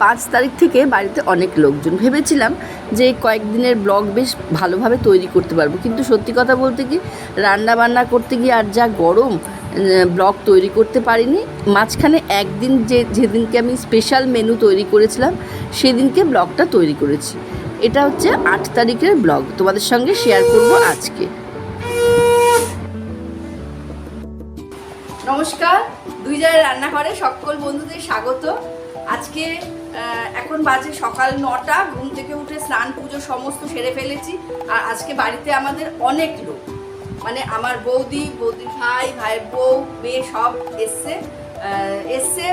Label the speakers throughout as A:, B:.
A: 5 তারিখ থেকে বাড়িতে অনেক লোকজন, ভেবেছিলাম যে কয়েকদিনের ব্লগ বেশ ভালোভাবে তৈরি করতে পারবো, কিন্তু সত্যি কথা বলতে কি রান্না বান্না করতে গিয়ে আর যা গরম ব্লগ তৈরি করতে পারিনি। মাঝখানে একদিন যেদিনকে আমি স্পেশাল মেনু তৈরি করেছিলাম সেদিনকে ব্লগটা তৈরি করেছি। এটা হচ্ছে 8 তারিখের ব্লগ, তোমাদের সঙ্গে শেয়ার করব আজকে। নমস্কার, দুই জায়গায় রান্নাঘরে সকল বন্ধুদের স্বাগত। আজকে এখন বাজে সকাল 9টা, ঘুম থেকে উঠে স্নান পুজো সমস্ত সেরে ফেলেছি। আর আজকে বাড়িতে আমাদের অনেক লোক, মানে আমার বৌদির ভাই, ভাইয়ের বউ, মেয়ে সব এসছে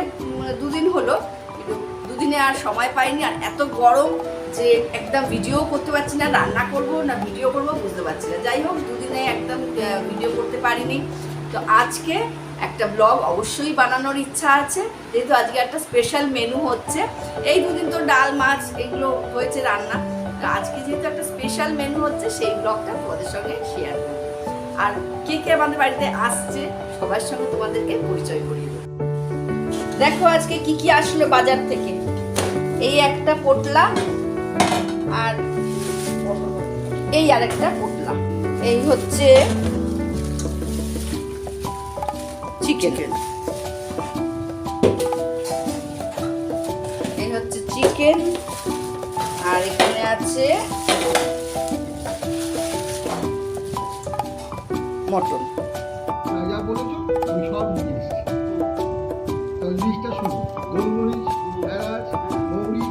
A: 2 দিন হলো, কিন্তু 2 দিনে আর সময় পাইনি। আর এত গরম যে একদম ভিডিও করতে পারছি না, রান্না করব না ভিডিও করব বুঝতে পারছি না। যাই হোক, 2 দিনে একদম ভিডিও করতে পারিনি। তো আজকে একটা ব্লগ অবশ্যই বানানোর ইচ্ছা আছে, যেহেতু আজকে একটা স্পেশাল মেনু হচ্ছে। এই 2 দিন তো ডাল মাছ এগুলো হয়েছে রান্না, তো আজকে যেহেতু একটা স্পেশাল মেনু হচ্ছে সেই ব্লগটা তোমাদের সঙ্গে শেয়ার করব। আর কে কে আমাদের বাড়িতে আসছে সবার সঙ্গে তোমাদেরকে পরিচয় করিয়ে দেব। দেখো আজকে কি কি আসলো বাজার থেকে। এই একটা পোটলা, আর এই আরেকটা পোটলা। এই হচ্ছে চিকেন, এই হচ্ছে চিকেন, আর এখানে আছে মটন।
B: যা বলেছো আমি সব নিয়ে এসেছি। তাহলে লিস্টটা শুনো: গোলমরিচ, এলাচ, মৌরি,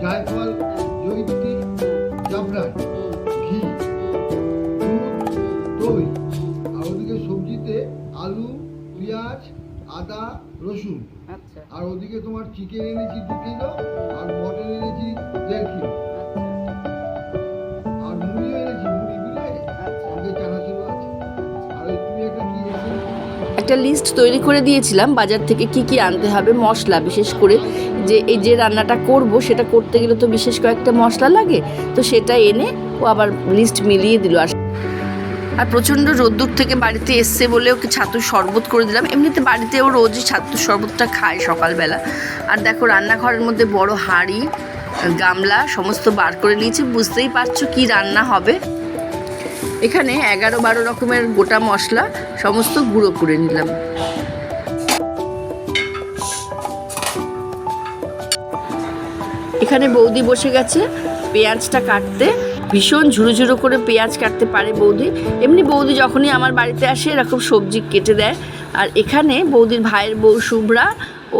B: জায়ফল, জয়িত্রী, জাফরান, ঘি, দুধ, দই। আর ওদিকে সবজিতে আলু, পেঁয়াজ, আদা, রসুন।
A: আচ্ছা,
B: আর ওদিকে তোমার চিকেন এনেছি 2 কিলো, আর মটন এনেছি 1.5 কিলো, আর মুড়িও এনেছি, মুড়ি বিলে ওদের চানাচুর আছে। আর তুমি একটা কি
A: একটা লিস্ট তৈরি করে দিয়েছিলাম বাজার থেকে কি কি আনতে হবে, মশলা বিশেষ করে, যে এই যে রান্নাটা করব সেটা করতে গেলে তো বিশেষ কয়েকটা মশলা লাগে, তো সেটা এনে ও আবার লিস্ট মিলিয়ে দিল। আর প্রচণ্ড রোদ্দুর থেকে বাড়িতে এসছে বলে ওকে ছাতুর শরবত করে দিলাম। এমনিতে বাড়িতে ও রোজই ছাতুর শরবতটা খায় সকালবেলা। আর দেখো রান্নাঘরের মধ্যে বড় হাঁড়ি, গামলা সমস্ত বার করে নিয়েছি, বুঝতেই পারছো কি রান্না হবে। এখানে 11-12 রকমের গোটা মশলা সমস্ত গুঁড়ো করে নিলাম। এখানে বৌদি বসে গেছে পেঁয়াজটা কাটতে, ভীষণ ঝুড়ো ঝুড়ো করে পেঁয়াজ কাটতে পারে বৌদি। এমনি বৌদি যখনই আমার বাড়িতে আসে এরকম সবজি কেটে দেয়। আর এখানে বৌদির ভাইয়ের বউ শুভ্রা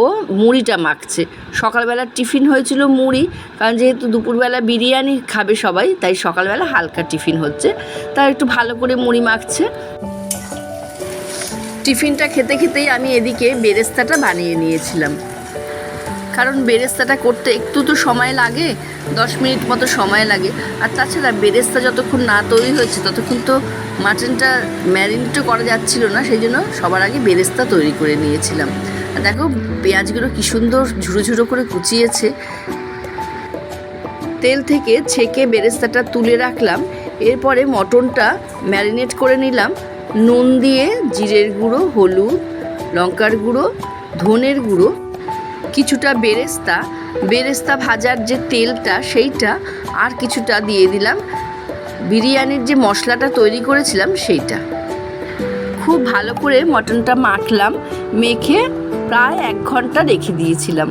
A: ও মুড়িটা মাখছে। সকালবেলার টিফিন হয়েছিল মুড়ি, কারণ যেহেতু দুপুরবেলা বিরিয়ানি খাবে সবাই, তাই সকালবেলা হালকা টিফিন হচ্ছে, তাই একটু ভালো করে মুড়ি মাখছে। টিফিনটা খেতে খেতেই আমি এদিকে বেরেস্তাটা বানিয়ে নিয়েছিলাম, কারণ বেরেস্তাটা করতে একটু তো সময় লাগে, 10 মিনিট মতো সময় লাগে। আর তাছাড়া বেরেস্তা যতক্ষণ না তৈরি হয়েছে ততক্ষণ তো মাটনটা ম্যারিনেটও করা যাচ্ছিল না, সেই জন্য সবার আগে বেরেস্তা তৈরি করে নিয়েছিলাম। আর দেখো পেঁয়াজগুলো কী সুন্দর ঝুড়ো ঝুড়ো করে কুচিয়েছে। তেল থেকে ছেঁকে বেরেস্তাটা তুলে রাখলাম। এরপরে মটনটা ম্যারিনেট করে নিলাম নুন দিয়ে, জিরের গুঁড়ো, হলুদ, লঙ্কার গুঁড়ো, ধনের গুঁড়ো, কিছুটা বেরেস্তা ভাজার যে তেলটা সেইটা, আর কিছুটা দিয়ে দিলাম বিরিয়ানির যে মশলাটা তৈরি করেছিলাম সেইটা। খুব ভালো করে মটনটা মাখলাম, মেখে প্রায় 1 ঘন্টা রেখে দিয়েছিলাম।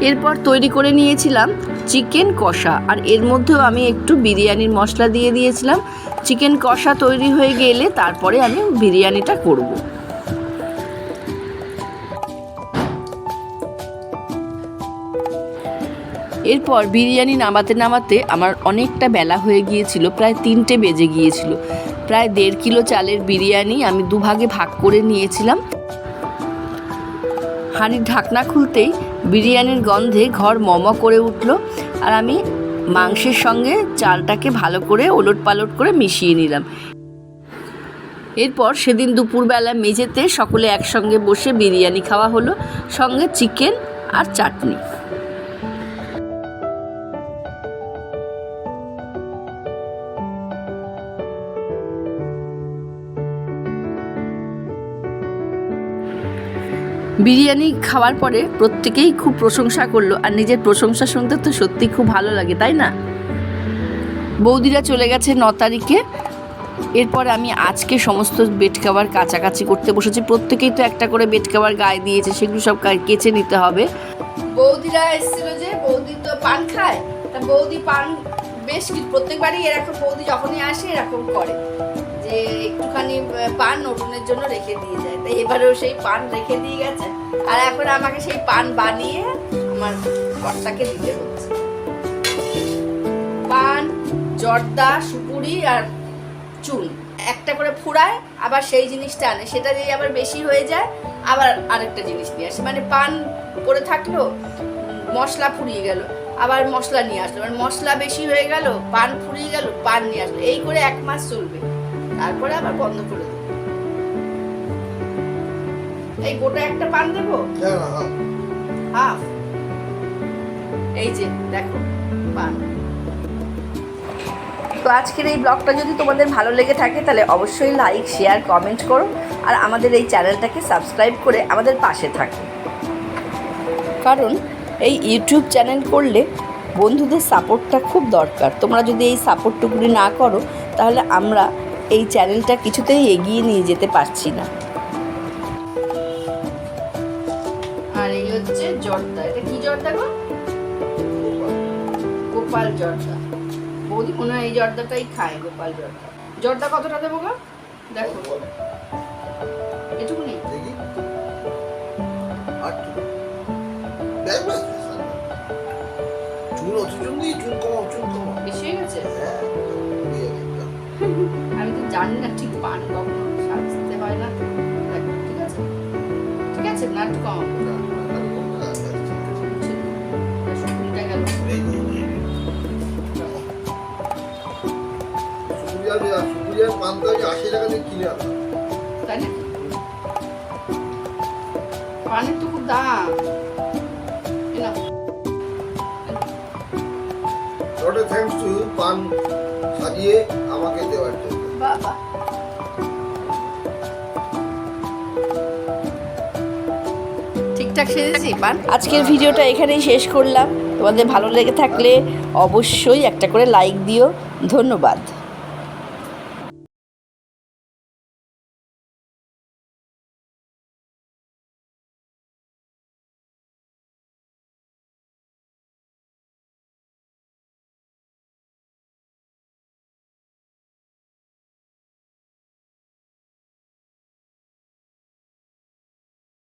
A: এরপর তৈরি করে নিয়েছিলাম চিকেন কষা, আর এর মধ্যেও আমি একটু বিরিয়ানির মশলা দিয়ে দিয়েছিলাম। চিকেন কষা তৈরি হয়ে গেলে তারপরে আমি বিরিয়ানিটা করব। এরপর বিরিয়ানি নামাতে আমার অনেকটা বেলা হয়ে গিয়েছিল, প্রায় 3টে বেজে গিয়েছিল। প্রায় 1.5 কিলো চালের বিরিয়ানি আমি 2 ভাগে ভাগ করে নিয়েছিলাম। হাঁড়ির ঢাকনা খুলতেই বিরিয়ানির গন্ধে ঘর মম করে উঠল। আর আমি মাংসের সঙ্গে চালটাকে ভালো করে ওলটপালট করে মিশিয়ে নিলাম। এরপর সেদিন দুপুরবেলা মেঝেতে সকলে একসঙ্গে বসে বিরিয়ানি খাওয়া হলো, সঙ্গে চিকেন আর চাটনি। বিরিয়ানি খাওয়ার পরে প্রত্যেকেই খুব প্রশংসা করলো, আর নিজের প্রশংসা শুনতে তো সত্যি খুব ভালো লাগে, তাই না? বৌদিরা চলে গেছে 9 তারিখে। এরপর আমি আজকে সমস্ত বেড কভার কাচাকাচি করতে বসেছি। প্রত্যেকেই তো একটা করে বেড কভার গায়ে দিয়েছে, সেগুলো সব কেচে নিতে হবে। বৌদিরা এসেছিল, যে বৌদি তো পান খায়, তা বৌদি পান বেশ প্রত্যেকবারই এরকম, বৌদি যখনই আসে এরকম করে যে একটুখানি পান নতুনের জন্য রেখে দিয়ে যায়। তাই এবারেও সেই পান রেখে দিয়ে গেছে, আর এখন আমাকে সেই পান বানিয়ে আমার কর্তাকে দিতে হচ্ছে। পান, জর্দা, সুপুরি আর চুন একটা করে ফুরায়, আবার সেই জিনিসটা আনে, সেটা দিয়ে আবার বেশি হয়ে যায়, আবার আরেকটা জিনিস নিয়ে আসে। মানে পান পরে থাকলো, মশলা ফুরিয়ে গেল, আবার মশলা নিয়ে আসলো, মানে মশলা বেশি হয়ে গেল, পান ফুরিয়ে গেল, পান নিয়ে আসলো, এই করে 1 মাস চলবে, তারপরে আবার বন্ধ করে দেবো। এই গোটা একটা পান দেবো, হাফ, এই যে দেখো পান। তো আজকের এই ব্লগটা যদি তোমাদের ভালো লেগে থাকে তাহলে অবশ্যই লাইক, শেয়ার, কমেন্ট করো, আর আমাদের এই চ্যানেলটাকে সাবস্ক্রাইব করে আমাদের পাশে থাকো। কারণ এই ইউটিউব চ্যানেল করলে বন্ধুদের সাপোর্টটা খুব দরকার। তোমরা যদি এই সাপোর্টটুকুনি না করো তাহলে আমরা এই চ্যানেলটা কিছুতেই এগিয়ে নিয়ে যেতে পারছি না। আর এই হচ্ছে জর্দা, এটা কি জর্দা গো? গোপাল জর্দা। বৌদি মনে হয় এই জর্দাটাই খায়, গোপাল জর্দা। জর্দা কতটা দেবো গো? দেখো এটুকুনি বেশি হয়ে গেছে। আমি তো জানি না ঠিক পান কখনো সাজতে হয় না। দেখো ঠিক আছে, ঠিক আছে, না একটু কম শুকুরিটা গেল। তাই না? পানের তো খুব দাম।
B: থ্যাঙ্কস টু পান সাজিয়ে আমাকে দেওয়ার জন্য।
A: বাবা ঠিকঠাক সেজেছি পান। আজকের ভিডিওটা এখানেই শেষ করলাম। তোমাদের ভালো লেগে থাকলে অবশ্যই একটা করে লাইক দিও। ধন্যবাদ।